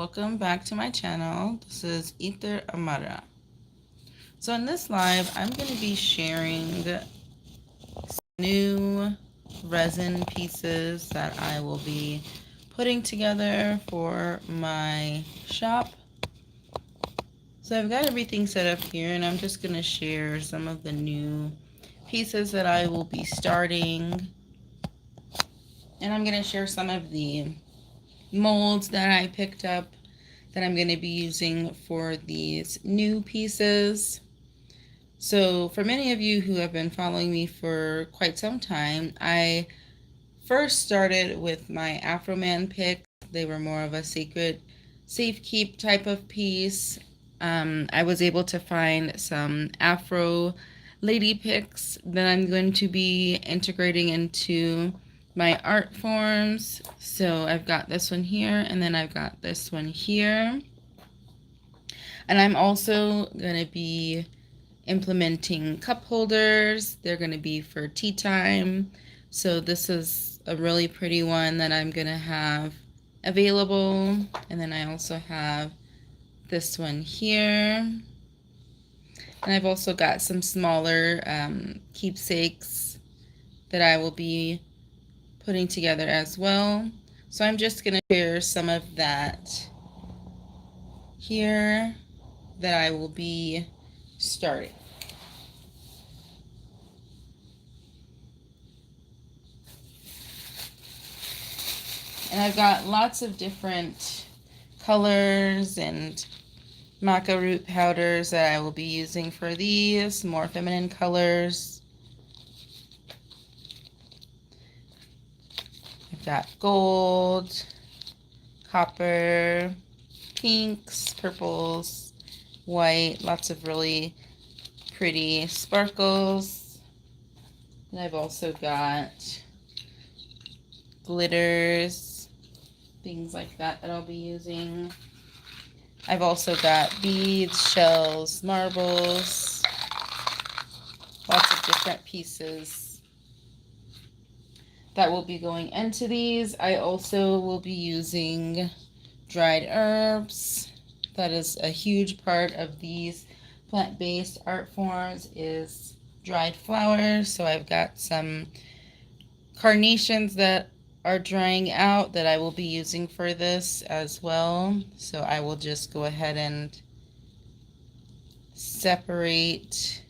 welcome back to my channel. This is Amara. So in this live, I'm going to be sharing new resin pieces that I will be putting together for my shop. So I've got everything set up here, and I'm just going to share some of the new pieces that I will be starting. And I'm going to share some of the molds that I picked up that I'm going to be using for these new pieces. So for many of you who have been following me for quite some time, I first started with my Afro-Man picks. They were more of a sacred safe keep type of piece. I was able to find some Afro lady picks that I'm going to be integrating into my art forms. So I've got this one here, and then I've got this one here. And I'm also going to be implementing cup holders. They're going to be for tea time. So this is a really pretty one that I'm going to have available. And then I also have this one here. And I've also got some smaller keepsakes that I will be putting together as well. So I'm just going to share some of that here that I will be starting. And I've got lots of different colors and maca root powders that I will be using for these, more feminine colors. I've got gold, copper, pinks, purples, white, lots of really pretty sparkles. And I've also got glitters, things like that I'll be using. I've also got beads, shells, marbles, lots of different pieces that will be going into these. I also will be using dried herbs. That is a huge part of these plant-based art forms, is dried flowers. So I've got some carnations that are drying out that I will be using for this as well. So I will just go ahead and separate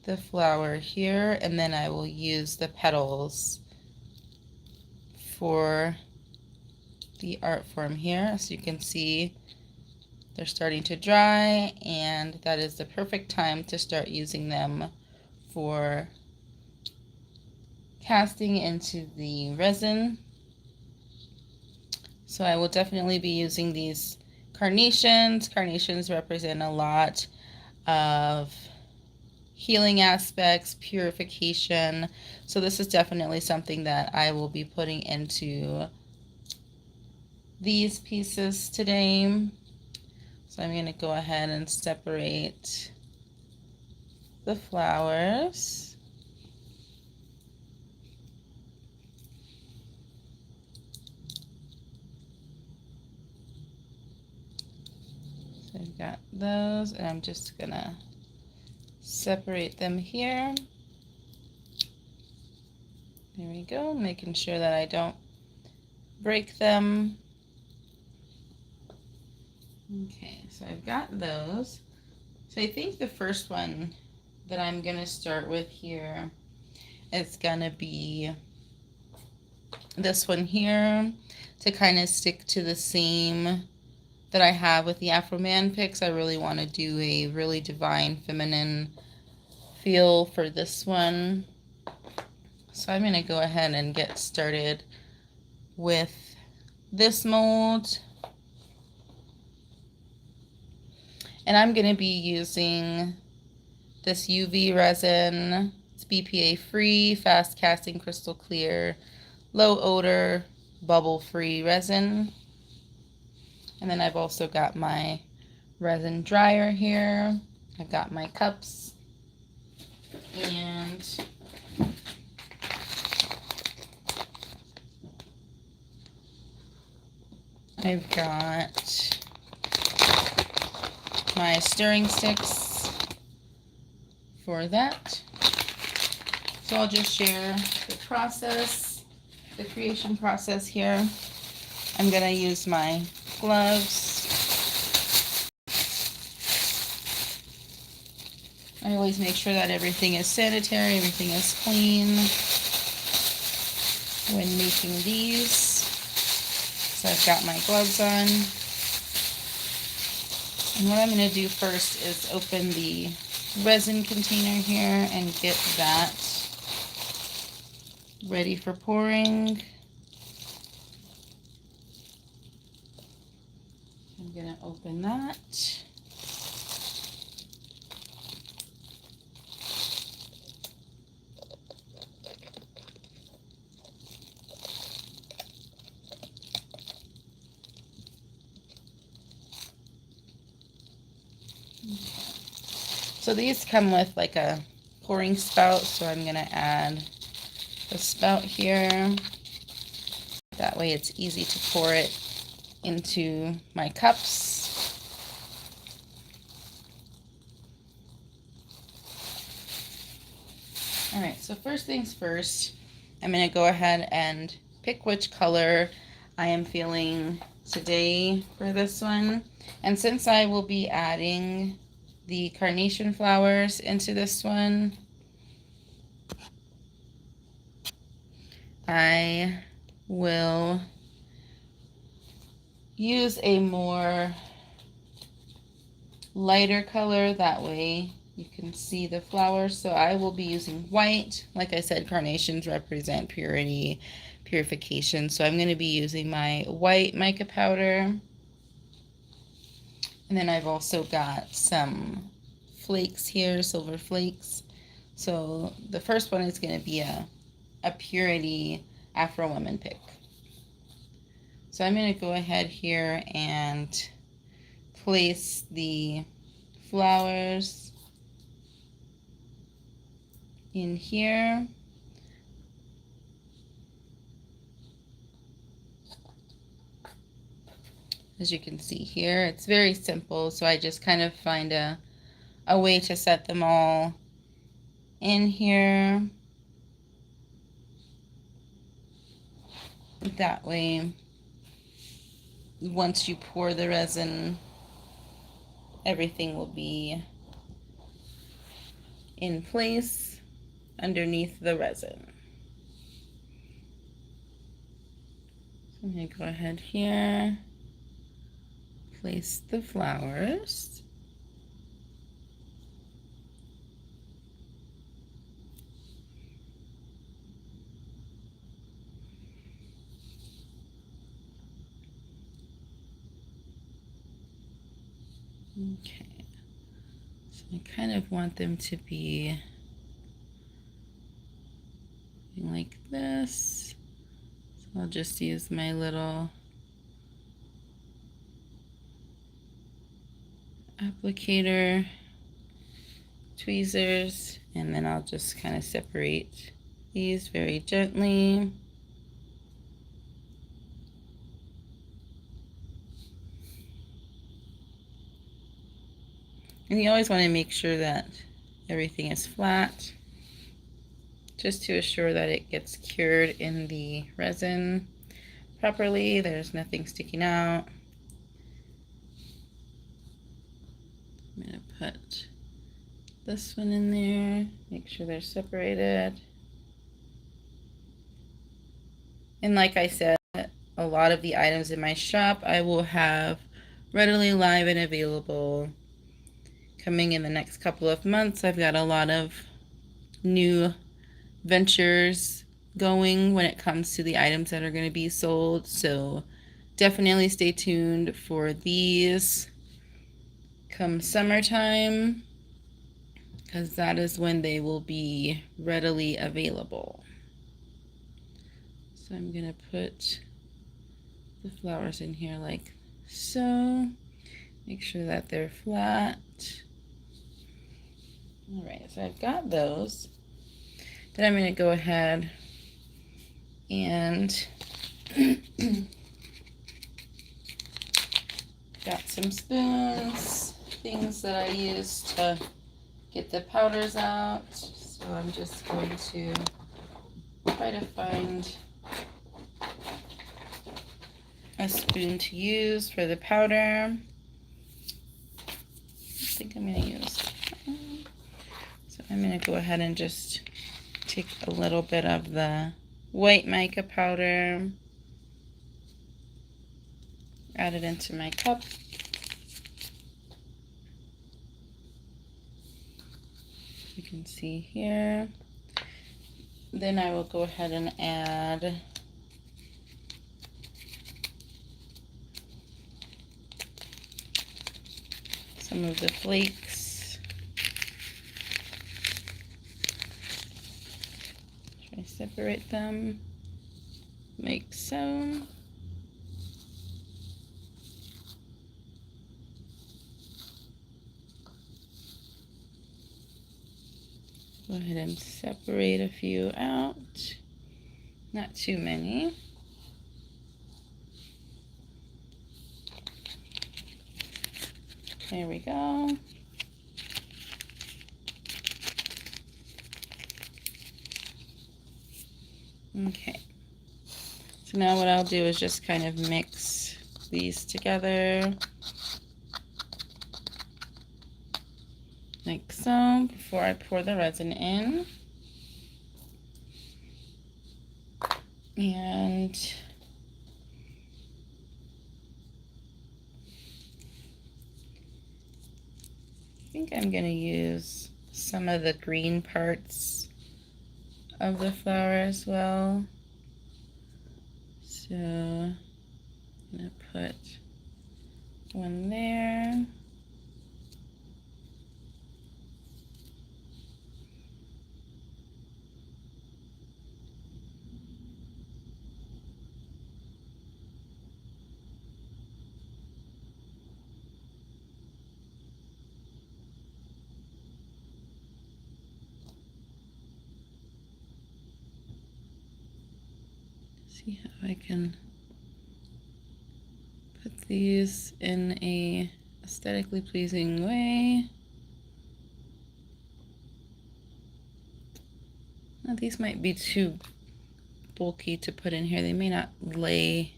the flower here, and then I will use the petals for the art form here. So you can see they're starting to dry, and that is the perfect time to start using them for casting into the resin. So I will definitely be using these carnations. Carnations represent a lot of healing aspects, purification. So this is definitely something that I will be putting into these pieces today. So I'm going to go ahead and separate the flowers. So I've got those, and I'm just going to separate them here. There we go, making sure that I don't break them. Okay, so I've got those. So I think the first one that I'm going to start with here is going to be this one here, to kind of stick to the same that I have with the Afro-Man picks. I really want to do a really divine feminine feel for this one. So I'm going to go ahead and get started with this mold. And I'm going to be using this UV resin. It's BPA free, fast casting, crystal clear, low odor, bubble free resin. And then I've also got my resin dryer here. I've got my cups, and I've got my stirring sticks for that. So I'll just share the process, the creation process here. I'm going to use my gloves. I always make sure that everything is sanitary, everything is clean when making these. So I've got my gloves on. And what I'm going to do first is open the resin container here and get that ready for pouring. I'm going to open that. So these come with like a pouring spout, so I'm going to add the spout here. That way it's easy to pour it into my cups. Alright, so first things first, I'm going to go ahead and pick which color I am feeling today for this one. And since I will be adding the carnation flowers into this one, I will use a more lighter color, that way you can see the flowers. So I will be using white. Like I said, carnations represent purity, purification. So I'm going to be using my white mica powder. And then I've also got some flakes here, silver flakes. So the first one is going to be a purity Afro-Woman pick. So I'm going to go ahead here and place the flowers in here. As you can see here, it's very simple, so I just kind of find a way to set them all in here. That way, once you pour the resin, everything will be in place underneath the resin. So I'm going to go ahead here, place the flowers. Okay, so I kind of want them to be like this. So I'll just use my little applicator tweezers, and then I'll just kind of separate these very gently. And you always want to make sure that everything is flat, just to assure that it gets cured in the resin properly. There's nothing sticking out. I'm going to put this one in there, make sure they're separated. And like I said, a lot of the items in my shop I will have readily live and available coming in the next couple of months. I've got a lot of new ventures going when it comes to the items that are going to be sold, so definitely stay tuned for these come summertime, because that is when they will be readily available. So I'm going to put the flowers in here like so. Make sure that they're flat. Alright, so I've got those. Then I'm going to go ahead and Got some spoons, things that I use to get the powders out. So I'm just going to try to find a spoon to use for the powder. I think I'm going to use so I'm going to go ahead and just take a little bit of the white mica powder, add it into my cup. You can see here. Then I will go ahead and add some of the flakes. Try to separate them, like so. Go ahead and separate a few out, not too many. There we go. Okay. So now what I'll do is just kind of mix these together like so before I pour the resin in. And I think I'm going to use some of the green parts of the flower as well. So I'm going to put one there. See how I can put these in a aesthetically pleasing way. Now these might be too bulky to put in here. They may not lay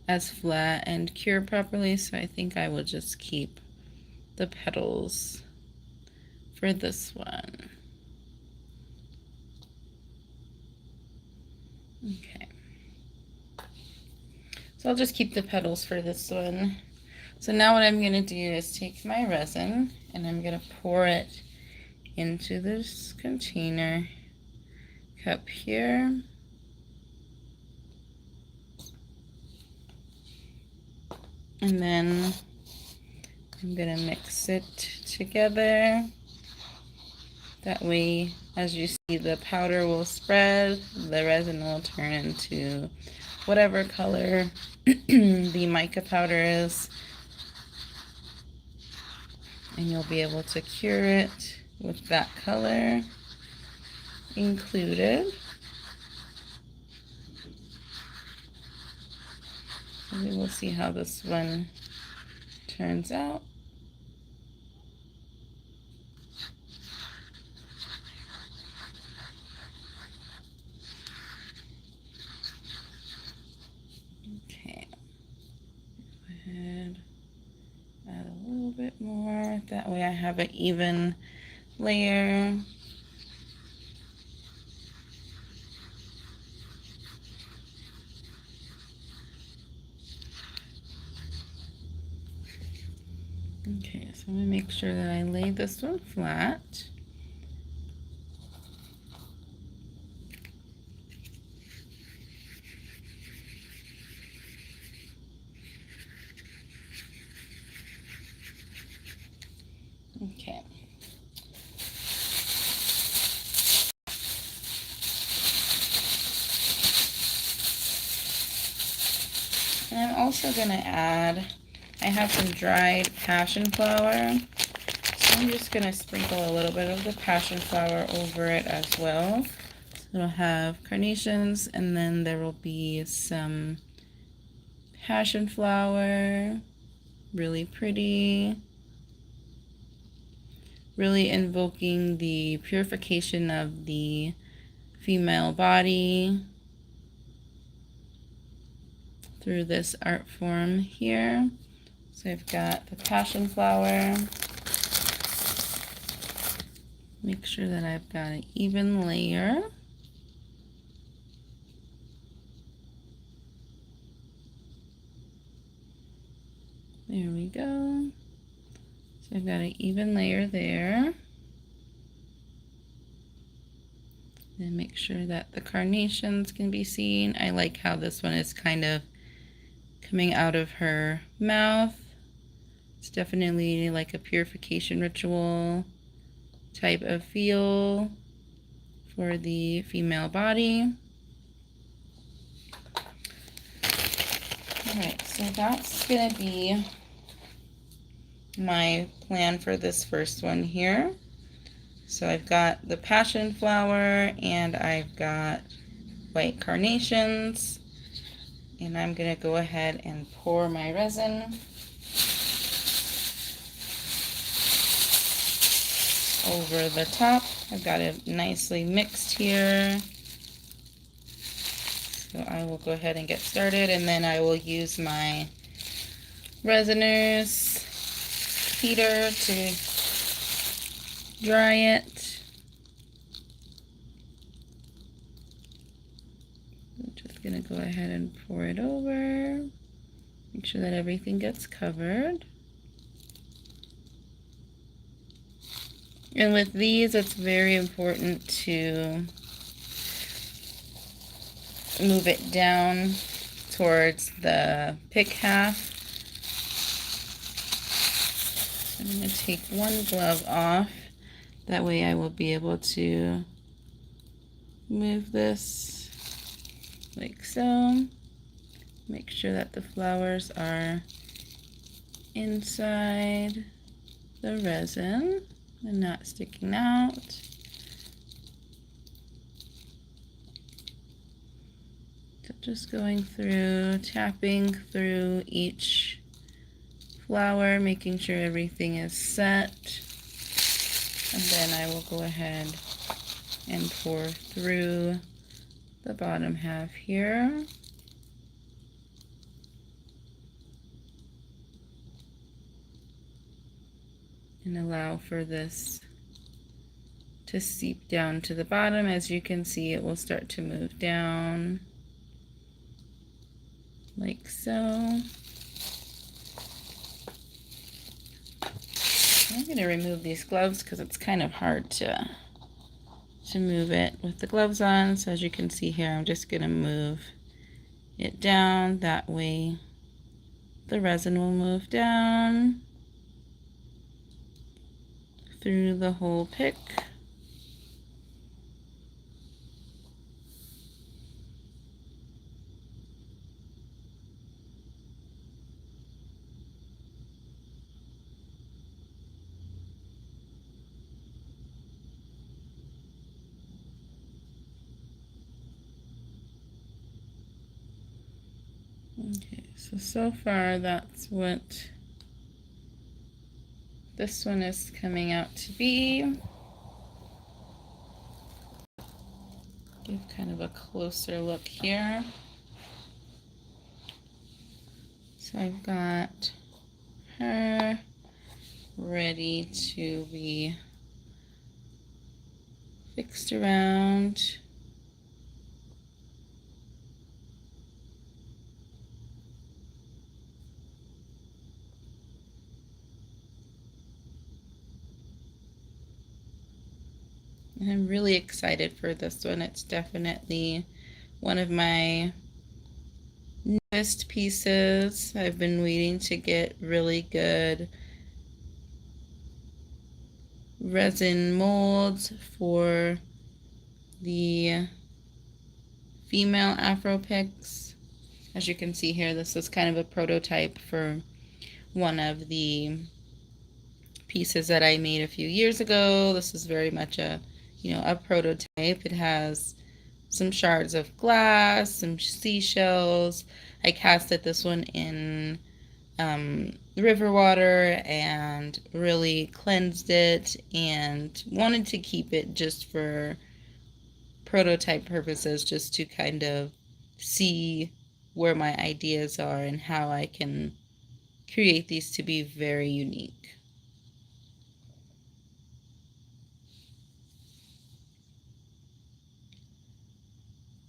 as flat and cure properly, so I think I will just keep the petals for this one. Okay. So I'll just keep the petals for this one. So now what I'm going to do is take my resin and I'm going to pour it into this container cup here. And then I'm going to mix it together. That way, as you see, the powder will spread, the resin will turn into whatever color the mica powder is, and you'll be able to cure it with that color included. And we will see how this one turns out. Okay, go ahead, add a little bit more. That way I have an even layer. Okay, so I'm going to make sure that I lay this one flat. Okay. And I'm also going to add, I have some dried passion flower. So I'm just going to sprinkle a little bit of the passion flower over it as well. So it'll have carnations, and then there will be some passion flower Really pretty. Really invoking the purification of the female body through this art form here. So I've got the passion flower. Make sure that I've got an even layer. There we go. So I've got an even layer there. And make sure that the carnations can be seen. I like how this one is kind of coming out of her mouth. It's definitely like a purification ritual type of feel for the female body. Alright, so that's going to be my plan for this first one here. So I've got the passion flower and I've got white carnations, and I'm going to go ahead and pour my resin over the top. I've got it nicely mixed here. So I will go ahead and get started, and then I will use my resiners heater to dry it. I'm just going to go ahead and pour it over. Make sure that everything gets covered. And with these, it's very important to move it down towards the pick half. I'm going to take one glove off. That way I will be able to move this like so. Make sure that the flowers are inside the resin and not sticking out. So just going through, tapping through each flower, making sure everything is set. And then I will go ahead and pour through the bottom half here. And allow for this to seep down to the bottom. As you can see, it will start to move down like so. I'm going to remove these gloves because it's kind of hard to move it with the gloves on. So as you can see here, I'm just going to move it down. That way the resin will move down through the whole pick. Okay, so far that's what this one is coming out to be. Give kind of a closer look here. So I've got her ready to be fixed around. I'm really excited for this one. It's definitely one of my newest pieces. I've been waiting to get really good resin molds for the female Afro picks. As you can see here, this is kind of a prototype for one of the pieces that I made a few years ago. This is very much a prototype. It has some shards of glass, some seashells. I casted this one in river water and really cleansed it, and wanted to keep it just for prototype purposes, just to kind of see where my ideas are and how I can create these to be very unique.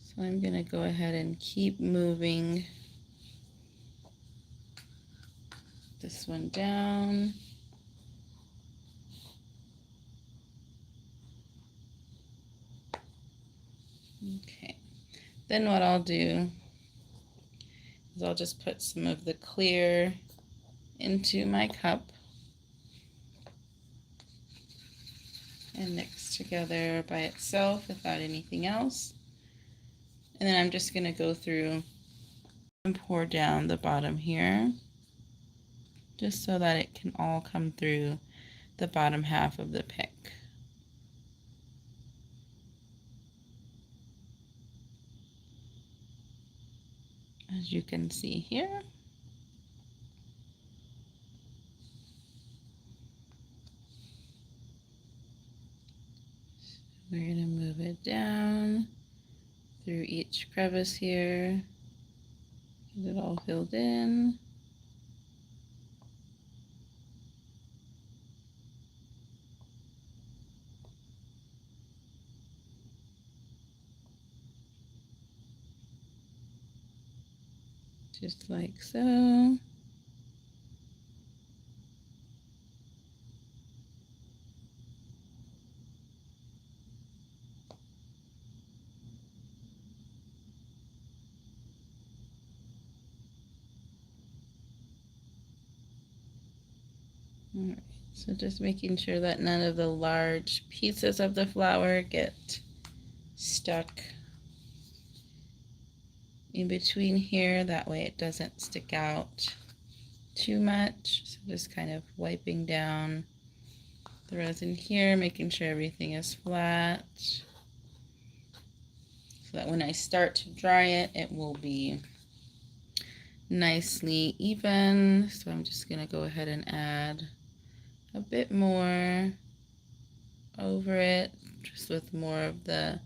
So I'm going to go ahead and keep moving this one down. Okay, then what I'll do is I'll just put some of the clear into my cup and mix together by itself without anything else. And then I'm just going to go through and pour down the bottom here, just so that it can all come through the bottom half of the pick. As you can see here. We're going to move it down through each crevice here. Get it all filled in. Just like so. Alright, so just making sure that none of the large pieces of the flower get stuck in between here. That way it doesn't stick out too much. So just kind of wiping down the resin here, making sure everything is flat, so that when I start to dry it, it will be nicely even. So I'm just going to go ahead and add a bit more over it, just with more of the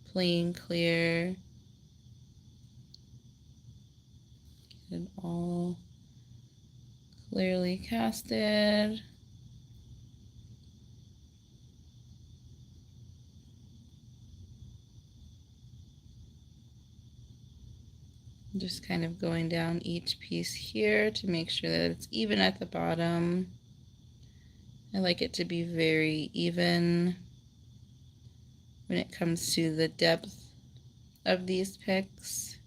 plain clear. Get it all clearly casted. Just kind of going down each piece here to make sure that it's even at the bottom. I like it to be very even when it comes to the depth of these picks.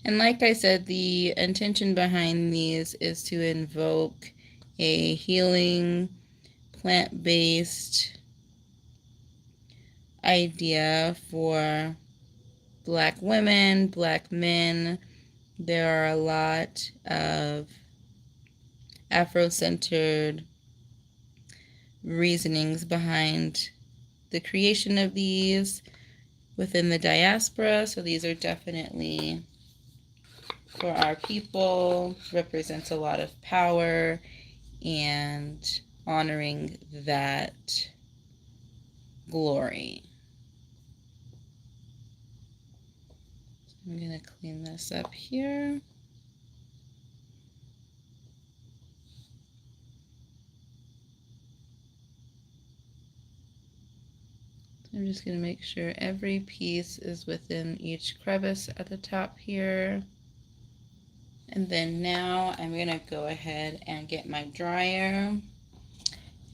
And like I said, the intention behind these is to invoke a healing, plant-based idea for Black women, Black men. There are a lot of Afro-centered reasonings behind the creation of these within the diaspora, so these are definitely for our people, represents a lot of power and honoring that glory. I'm going to clean this up here. I'm just going to make sure every piece is within each crevice at the top here. And then now I'm going to go ahead and get my dryer,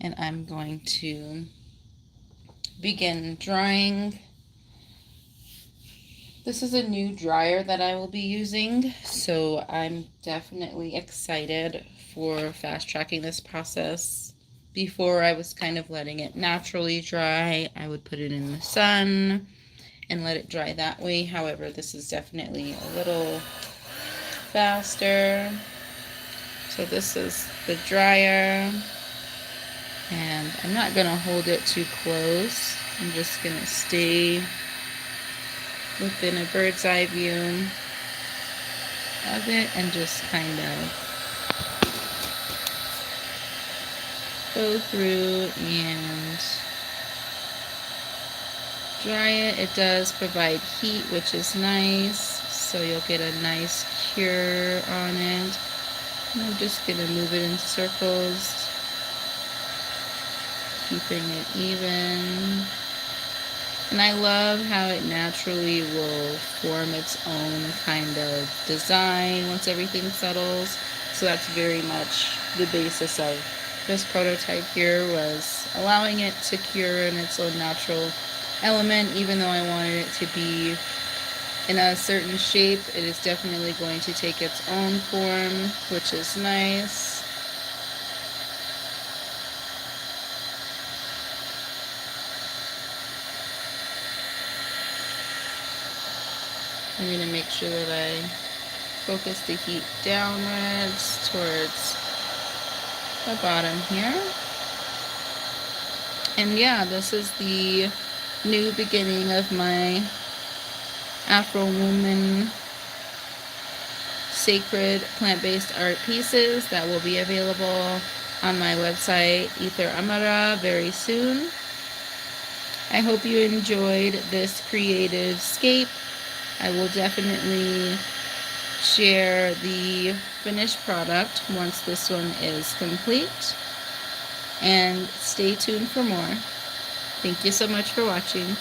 and I'm going to begin drying. This is a new dryer that I will be using, so I'm definitely excited for fast tracking this process. Before, I was kind of letting it naturally dry. I would put it in the sun and let it dry that way. However, this is definitely a little faster. So this is the dryer. I'm not going to hold it too close. I'm just going to stay within a bird's eye view of it and just kind of go through and dry it. It does provide heat, which is nice, so you'll get a nice cure on it. And I'm just going to move it in circles, keeping it even. And I love how it naturally will form its own kind of design once everything settles. So that's very much the basis of this prototype here, was allowing it to cure in its own natural element. Even though I wanted it to be in a certain shape, it is definitely going to take its own form, which is nice. I'm going to make sure that I focus the heat downwards towards the bottom here. And yeah, this is the new beginning of my AFRO-WOMBAN sacred plant-based art pieces that will be available on my website, Amara, very soon. I hope you enjoyed this creative scape. I will definitely share the finished product once this one is complete. And stay tuned for more. Thank you so much for watching.